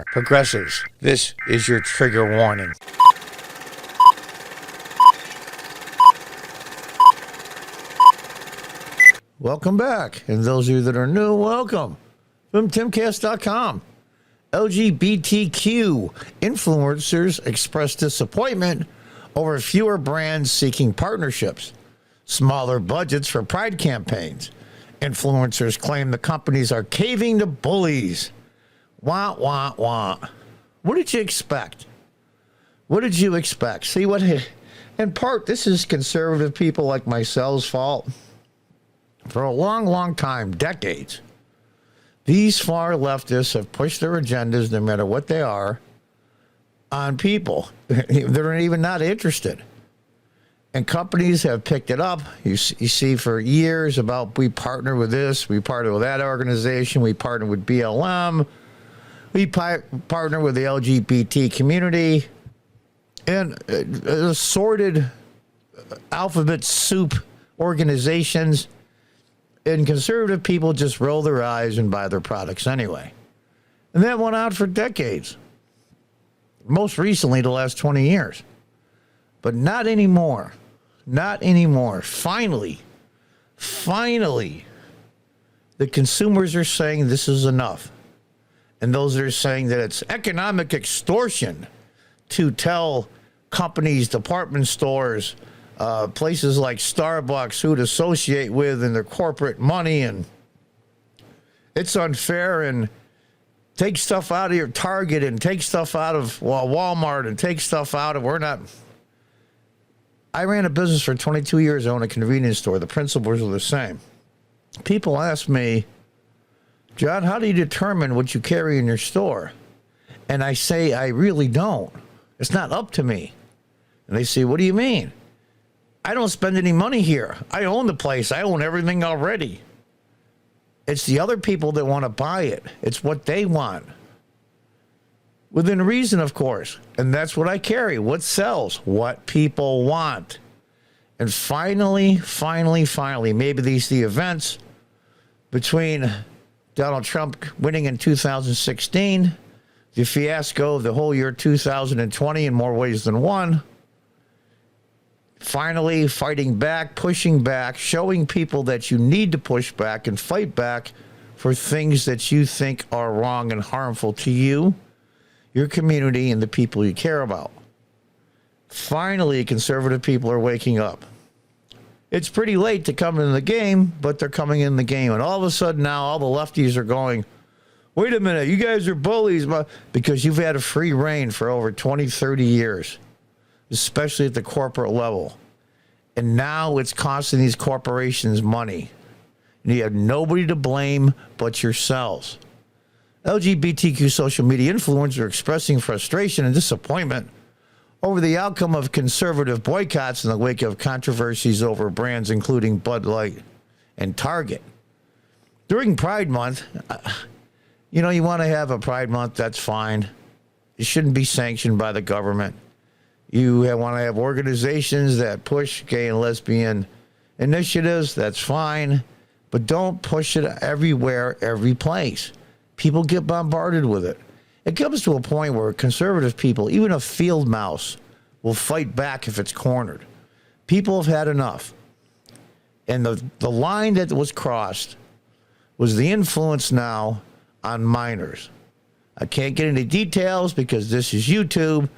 Progressives, this is your trigger warning. Welcome back. And those of you that are new, welcome. From timcast.com. LGBTQ influencers express disappointment over fewer brands seeking partnerships. Smaller budgets for pride campaigns. Influencers claim the companies are caving to bullies. Wah, wah, wah. What did you expect? What did you expect? See what, in part, this is conservative people like myself's fault. For a long, long time, decades, these far leftists have pushed their agendas, no matter what they are, on people. They're even not interested. And companies have picked it up. You see for years about we partner with this, we partner with that organization, we partner with BLM, we partner with the LGBT community, and assorted alphabet soup organizations. And conservative people just roll their eyes and buy their products anyway. And that went on for decades. Most recently, the last 20 years. But not anymore. Not anymore. Finally, the consumers are saying this is enough. And those that are saying that it's economic extortion to tell companies, department stores, places like Starbucks who to associate with and their corporate money, and it's unfair, and take stuff out of your Target and take stuff out of Walmart and take stuff out of, I ran a business for 22 years, I owned a convenience store. The principles are the same. People ask me, John, how do you determine what you carry in your store? And I say, I really don't. It's not up to me. And they say, what do you mean? I don't spend any money here. I own the place. I own everything already. It's the other people that want to buy it. It's what they want. Within reason, of course. And that's what I carry. What sells? What people want. And finally, maybe the events between Donald Trump winning in 2016, the fiasco of the whole year 2020 in more ways than one, finally fighting back, pushing back, showing people that you need to push back and fight back for things that you think are wrong and harmful to you, your community, and the people you care about. Finally, conservative people are waking up. It's pretty late to come in the game, but they're coming in the game. And all of a sudden now, all the lefties are going, wait a minute, you guys are bullies, because you've had a free reign for over 20, 30 years. Especially at the corporate level. And now it's costing these corporations money. And you have nobody to blame but yourselves. LGBTQ social media influencers are expressing frustration and disappointment over the outcome of conservative boycotts in the wake of controversies over brands including Bud Light and Target. During Pride Month, you want to have a Pride Month, that's fine. It shouldn't be sanctioned by the government. You want to have organizations that push gay and lesbian initiatives, that's fine. But don't push it everywhere, every place. People get bombarded with it. It comes to a point where conservative people, even a field mouse, will fight back if it's cornered. People have had enough. And the line that was crossed was the influence now on minors. I can't get into details because this is YouTube,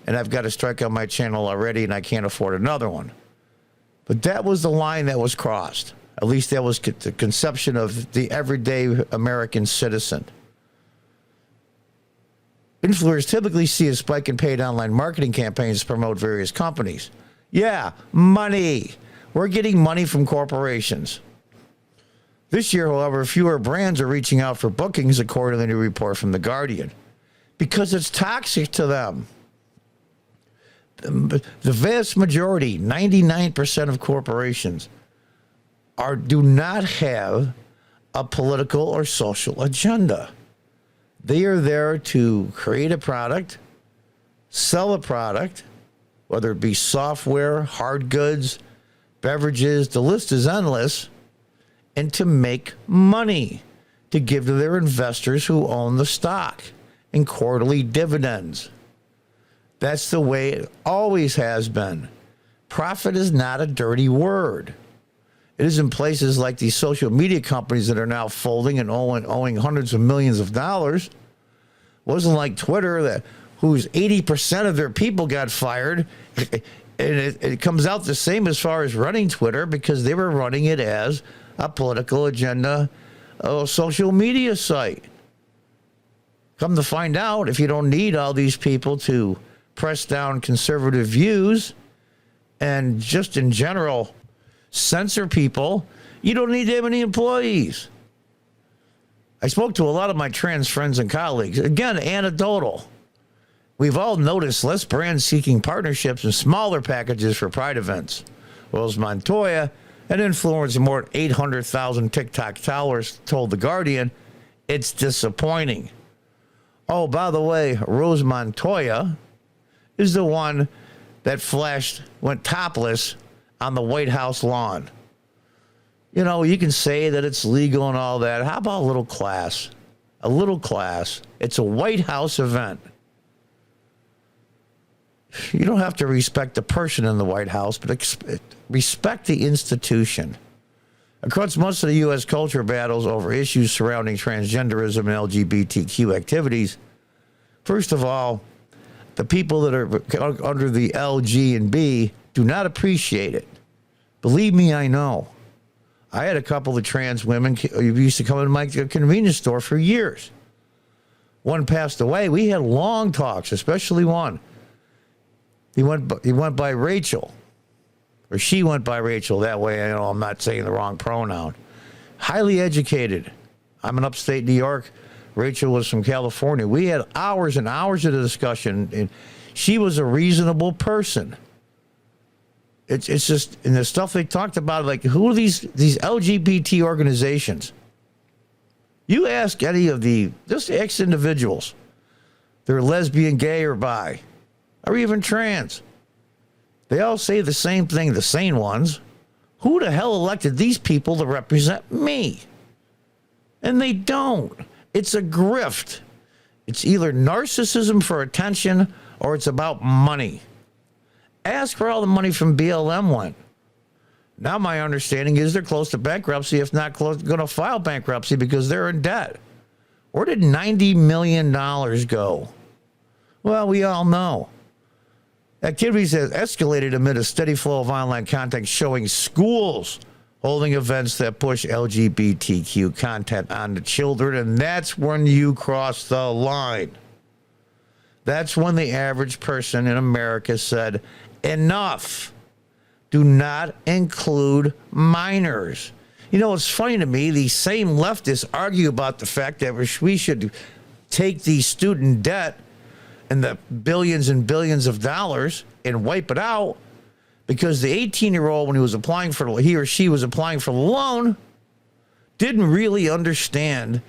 and I've got a strike on my channel already, and I can't afford another one. But that was the line that was crossed. At least that was the conception of the everyday American citizen. Influencers typically see a spike in paid online marketing campaigns to promote various companies. Yeah, money. We're getting money from corporations. This year, however, fewer brands are reaching out for bookings, according to a new report from The Guardian, because it's toxic to them. The vast majority, 99% of corporations, do not have a political or social agenda. They are there to create a product, sell a product, whether it be software, hard goods, beverages, the list is endless, and to make money to give to their investors who own the stock. and quarterly dividends. That's the way it always has been. Profit is not a dirty word. It is in places like these social media companies that are now folding and owing hundreds of millions of dollars. It wasn't like Twitter, whose 80% of their people got fired. And it comes out the same as far as running Twitter, because they were running it as a political agenda, social media site. Come to find out, if you don't need all these people to press down conservative views and just in general censor people, you don't need that many employees. I spoke to a lot of my trans friends and colleagues. Again, anecdotal. We've all noticed less brand-seeking partnerships and smaller packages for pride events. Rose Montoya, an influencer of more than 800,000 TikTok followers, told The Guardian, it's disappointing. Oh, by the way, Rose Montoya is the one that went topless on the White House lawn. You know, you can say that it's legal and all that. How about a little class? A little class. It's a White House event. You don't have to respect the person in the White House, but respect the institution. Across most of the U.S. culture battles over issues surrounding transgenderism and LGBTQ activities, first of all, the people that are under the L, G, and B do not appreciate it. Believe me, I know. I had a couple of trans women who used to come into my convenience store for years. One passed away. We had long talks, especially one. He went by Rachel, or she went by Rachel. That way, I'm not saying the wrong pronoun. Highly educated. I'm in upstate New York. Rachel was from California. We had hours and hours of the discussion, and she was a reasonable person. It's just, and the stuff they talked about, like, who are these LGBT organizations? You ask any of just ex-individuals, they're lesbian, gay, or bi, or even trans. They all say the same thing, the sane ones. Who the hell elected these people to represent me? And they don't. It's a grift. It's either narcissism for attention or it's about money. Ask where all the money from BLM went. Now my understanding is they're close to bankruptcy, if not going to file bankruptcy because they're in debt. Where did $90 million go? Well, we all know. Activities have escalated amid a steady flow of online content showing schools holding events that push LGBTQ content on the children, and that's when you cross the line. That's when the average person in America said, enough. Do not include minors. You know, it's funny to me, these same leftists argue about the fact that we should take the student debt and the billions and billions of dollars and wipe it out because the 18-year-old, when he or she was applying for the loan, didn't really understand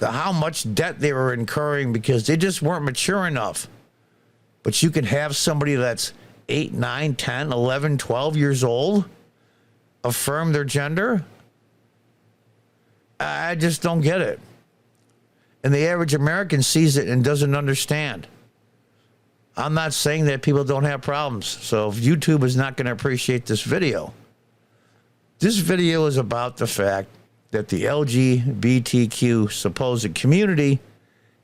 how much debt they were incurring because they just weren't mature enough. But you can have somebody that's 8, 9, 10, 11, 12 years old affirm their gender. I just don't get it. And the average American sees it and doesn't understand. I'm not saying that people don't have problems. So if YouTube is not going to appreciate this video is about the fact that the LGBTQ supposed community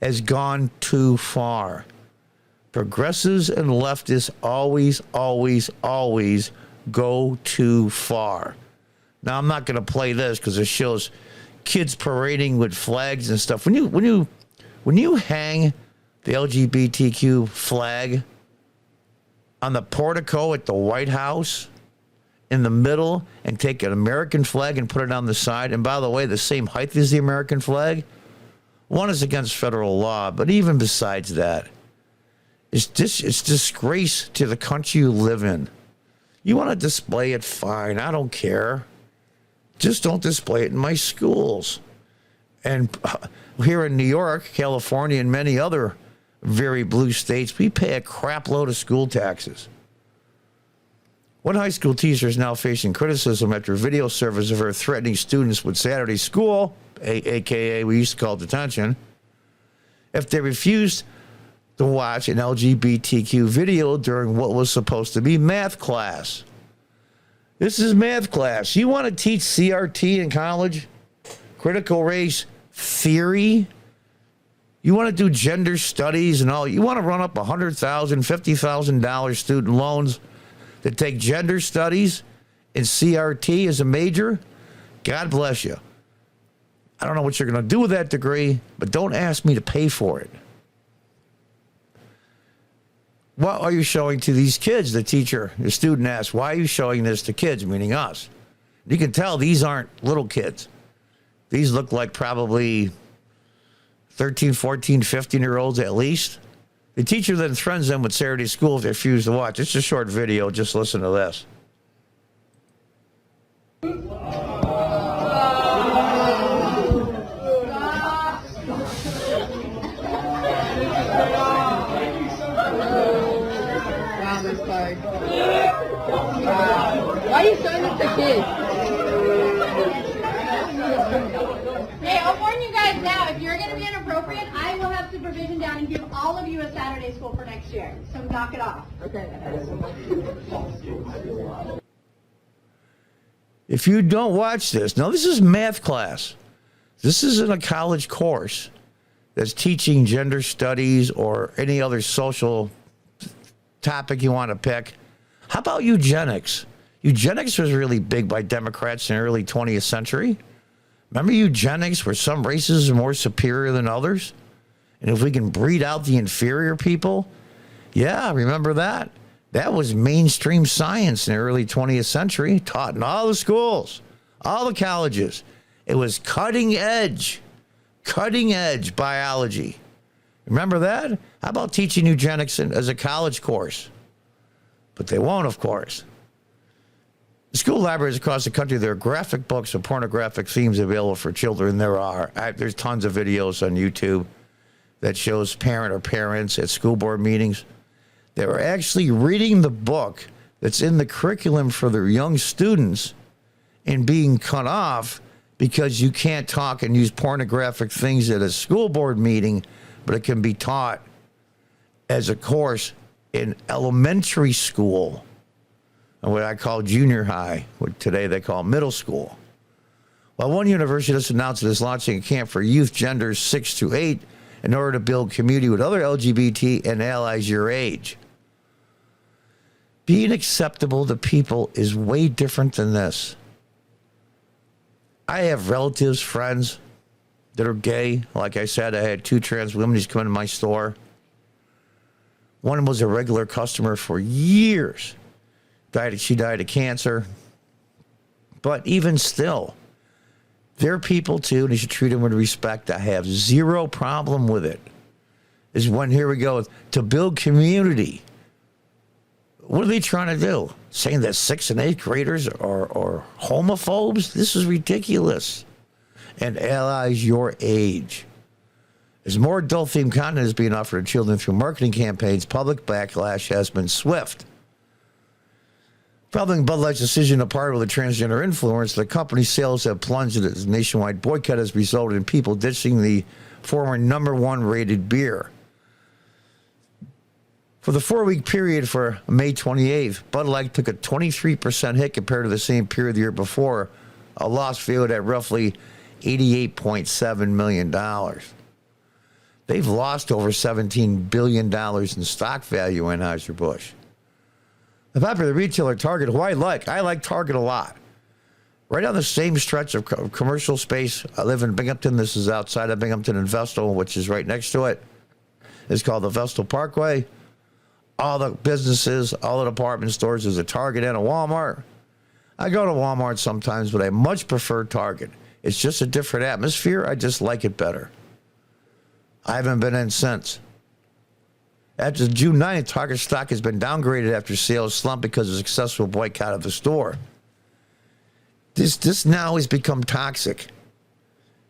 has gone too far. Progressives and leftists always, always, always go too far. Now, I'm not going to play this because it shows kids parading with flags and stuff. When you hang the LGBTQ flag on the portico at the White House in the middle and take an American flag and put it on the side, and by the way, the same height as the American flag, one is against federal law, but even besides that, it's disgrace to the country you live in. You want to display it, fine, I don't care. Just don't display it in my schools. And here in New York, California, and many other very blue states, we pay a crap load of school taxes. One high school teacher is now facing criticism after video surface of her threatening students with Saturday school, a.k.a. we used to call it detention, if they refused to watch an LGBTQ video during what was supposed to be math class. This is math class. You want to teach CRT in college? Critical race theory? You want to do gender studies and all? You want to run up $100,000, $50,000 student loans to take gender studies and CRT as a major? God bless you. I don't know what you're going to do with that degree, but don't ask me to pay for it. What are you showing to these kids? The teacher, the student asks, why are you showing this to kids, meaning us? You can tell these aren't little kids. These look like probably 13, 14, 15-year-olds at least. The teacher then threatens them with Saturday school if they refuse to watch. It's a short video. Just listen to this. Why are you showing this to kids? Hey, I'll warn you guys now, if you're going to be inappropriate, I will have supervision down and give all of you a Saturday school for next year. So knock it off. Okay. If you don't watch this, now this is math class. This isn't a college course that's teaching gender studies or any other social topic you want to pick. How about eugenics? Eugenics was really big by Democrats in the early 20th century. Remember eugenics, where some races are more superior than others? And if we can breed out the inferior people? Yeah, remember that? That was mainstream science in the early 20th century, taught in all the schools, all the colleges. It was cutting edge biology. Remember that? How about teaching eugenics as a college course? But they won't, of course. The school libraries across the country, there are graphic books of pornographic themes available for children. There's tons of videos on YouTube that shows parents at school board meetings. They were actually reading the book that's in the curriculum for their young students and being cut off because you can't talk and use pornographic things at a school board meeting, but it can be taught as a course in elementary school, and what I call junior high, what today they call middle school. Well, one university just announced it is launching a camp for youth genders 6 to 8 in order to build community with other LGBT and allies your age. Being acceptable to people is way different than this. I have relatives, friends that are gay. Like I said, I had 2 trans women who's come into my store. One was a regular customer for years. She died of cancer. But even still, they're people too, and you should treat them with respect. I have zero problem with it. Here we go, to build community. What are they trying to do? Saying that 6th and 8th graders are homophobes? This is ridiculous. And allies your age. As more adult-themed content is being offered to children through marketing campaigns, public backlash has been swift. Following Bud Light's decision to partner with a transgender influencer, the company's sales have plunged as a nationwide boycott has resulted in people ditching the former #1 rated beer. For the 4-week period for May 28th, Bud Light took a 23% hit compared to the same period the year before, a loss valued at roughly $88.7 million. They've lost over $17 billion in stock value, Anheuser-Busch. The popular retailer Target, who I like Target a lot. Right on the same stretch of commercial space, I live in Binghamton. This is outside of Binghamton and Vestal, which is right next to it. It's called the Vestal Parkway. All the businesses, all the department stores, there's a Target and a Walmart. I go to Walmart sometimes, but I much prefer Target. It's just a different atmosphere. I just like it better. I haven't been in since. After June 9th, Target stock has been downgraded after sales slumped because of a successful boycott of the store. This now has become toxic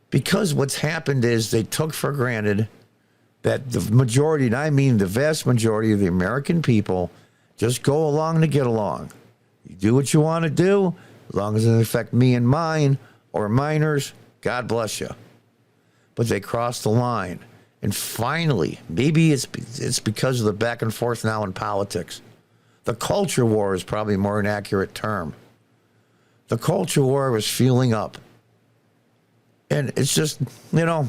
because what's happened is they took for granted that the majority, and I mean the vast majority of the American people, just go along to get along. You do what you want to do, as long as it doesn't affect me and mine or minors, God bless you. But they crossed the line. And finally, maybe it's because of the back and forth now in politics. The culture war is probably more an accurate term. The culture war was fueling up. And it's just, a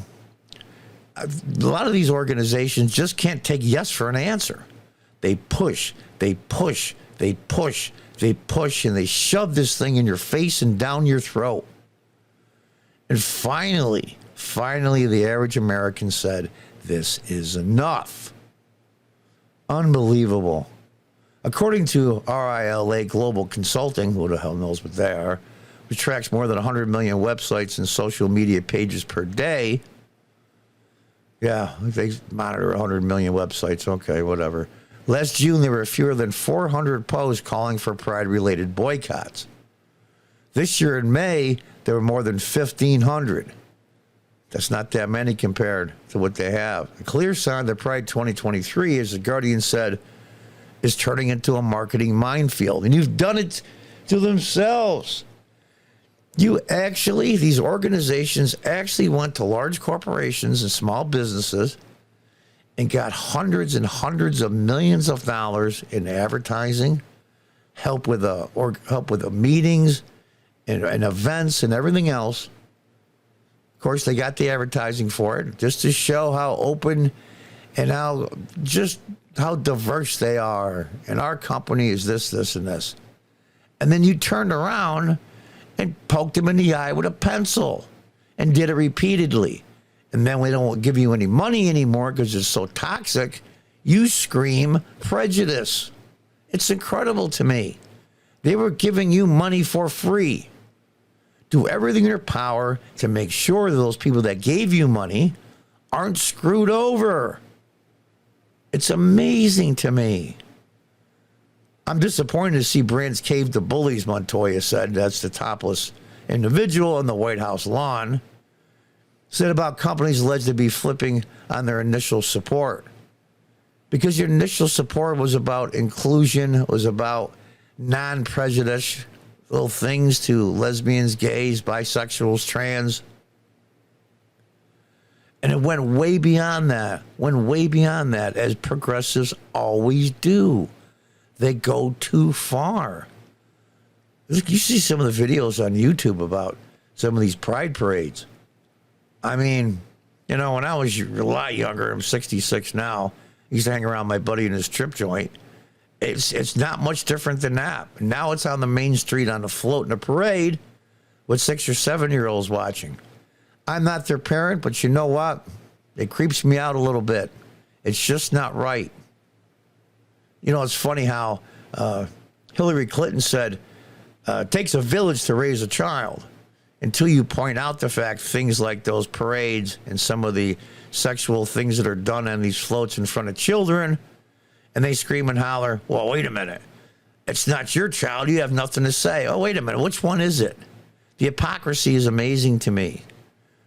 lot of these organizations just can't take yes for an answer. They push, they push, they push, they push, and they shove this thing in your face and down your throat. And finally, the average American said, this is enough. Unbelievable. According to RILA Global Consulting, who the hell knows what they are, which tracks more than 100 million websites and social media pages per day. Yeah, they monitor 100 million websites. Okay, whatever. Last June, there were fewer than 400 posts calling for Pride-related boycotts. This year in May, there were more than 1,500. That's not that many compared to what they have. A clear sign that Pride 2023, as The Guardian said, is turning into a marketing minefield. And you've done it to themselves. These organizations actually went to large corporations and small businesses and got hundreds and hundreds of millions of dollars in advertising, help with the meetings and events and everything else. Of course, they got the advertising for it just to show how open and how diverse they are. And our company is this, this, and this. And then you turned around and poked them in the eye with a pencil and did it repeatedly. And then we don't give you any money anymore because it's so toxic. You scream prejudice. It's incredible to me. They were giving you money for free. Do everything in your power to make sure that those people that gave you money aren't screwed over. It's amazing to me. I'm disappointed to see brands cave to bullies, Montoya said. That's the topless individual on the White House lawn. Said about companies alleged to be flipping on their initial support. Because your initial support was about inclusion, was about non-prejudicial things to lesbians, gays, bisexuals, trans. And it went way beyond that, as progressives always do. They go too far. You see some of the videos on YouTube about some of these pride parades. I mean, when I was a lot younger, I'm 66 now, I used to hang around my buddy in his strip joint. It's not much different than that. Now it's on the main street on a float in a parade with 6 or 7-year-olds watching. I'm not their parent, but you know what? It creeps me out a little bit. It's just not right. It's funny how Hillary Clinton said, it takes a village to raise a child. Until you point out the fact things like those parades and some of the sexual things that are done on these floats in front of children, and they scream and holler, well, wait a minute. It's not your child. You have nothing to say. Oh, wait a minute. Which one is it? The hypocrisy is amazing to me.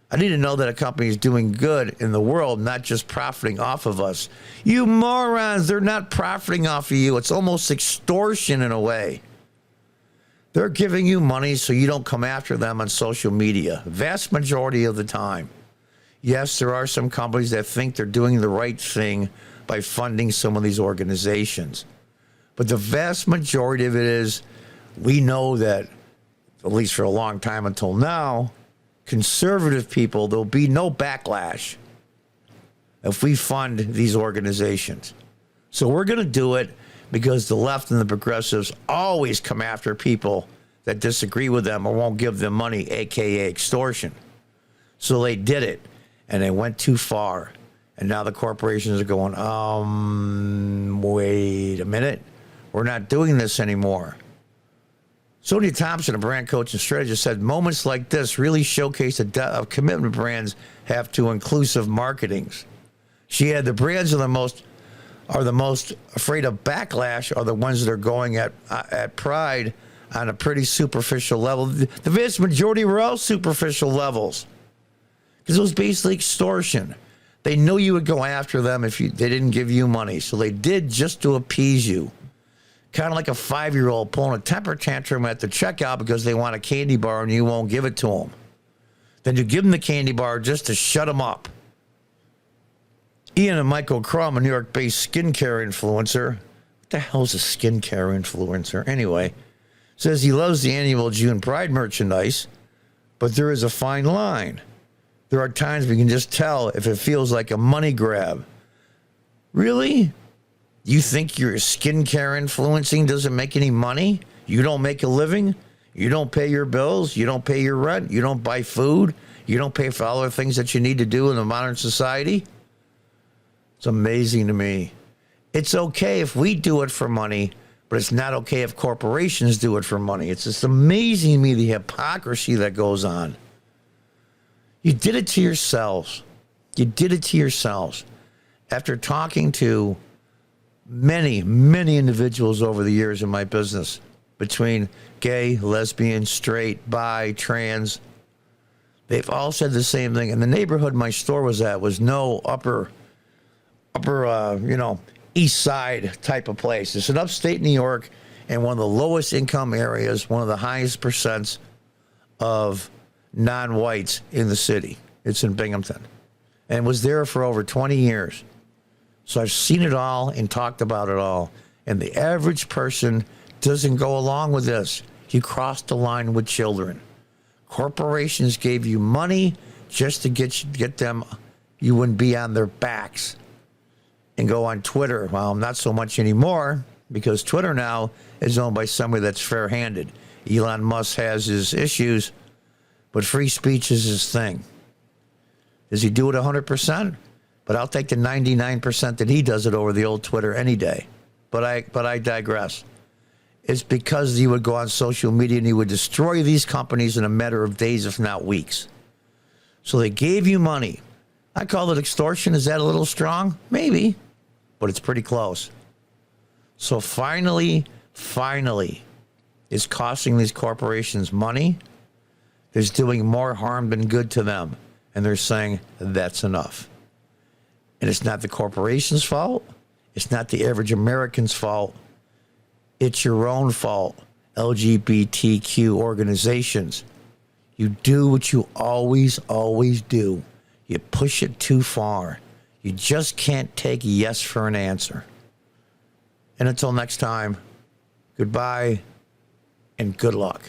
I need to know that a company is doing good in the world, not just profiting off of us. You morons, they're not profiting off of you. It's almost extortion in a way. They're giving you money so you don't come after them on social media, vast majority of the time. Yes, there are some companies that think they're doing the right thing by funding some of these organizations. But the vast majority of it is, we know that, at least for a long time until now, conservative people, there'll be no backlash if we fund these organizations. So we're going to do it because the left and the progressives always come after people that disagree with them or won't give them money, a.k.a. extortion. So they did it, and they went too far. And now the corporations are going, wait a minute. We're not doing this anymore. Sonia Thompson, a brand coach and strategist, said moments like this really showcase the depth of commitment brands have to inclusive marketings. She had the brands are the most afraid of backlash are the ones that are going at Pride on a pretty superficial level. The vast majority were all superficial levels because it was basically extortion. They knew you would go after them if they didn't give you money, so they did just to appease you. Kind of like a 5-year-old pulling a temper tantrum at the checkout because they want a candy bar and you won't give it to them. Then you give them the candy bar just to shut them up. Ian and Michael Crum, a New York-based skincare influencer. What the hell's a skincare influencer? Anyway, says he loves the annual June Pride merchandise, but there is a fine line. There are times we can just tell if it feels like a money grab. Really? You think your skincare influencing doesn't make any money? You don't make a living? You don't pay your bills? You don't pay your rent? You don't buy food? You don't pay for all the things that you need to do in a modern society? It's amazing to me. It's okay if we do it for money, but it's not okay if corporations do it for money. It's just amazing to me the hypocrisy that goes on. You did it to yourselves. You did it to yourselves. After talking to many, many individuals over the years in my business, between gay, lesbian, straight, bi, trans, they've all said the same thing. And the neighborhood my store was at was no upper, east side type of place. It's in upstate New York and one of the lowest income areas, one of the highest percents of non-whites in the city. It's in Binghamton and was there for over 20 years. So I've seen it all and talked about it all. And the average person doesn't go along with this. You crossed the line with children. Corporations gave you money just to get them. You wouldn't be on their backs and go on Twitter. Well, not so much anymore because Twitter now is owned by somebody that's fair-handed. Elon Musk has his issues, but free speech is his thing. Does he do it 100%? But I'll take the 99% that he does it over the old Twitter any day. But I digress. It's because he would go on social media and he would destroy these companies in a matter of days, if not weeks. So they gave you money. I call it extortion. Is that a little strong? Maybe, but it's pretty close. So finally, it's costing these corporations money. It's doing more harm than good to them. And they're saying that's enough. And it's not the corporation's fault. It's not the average American's fault. It's your own fault. LGBTQ organizations. You do what you always do. You push it too far. You just can't take yes for an answer. And until next time, goodbye and good luck.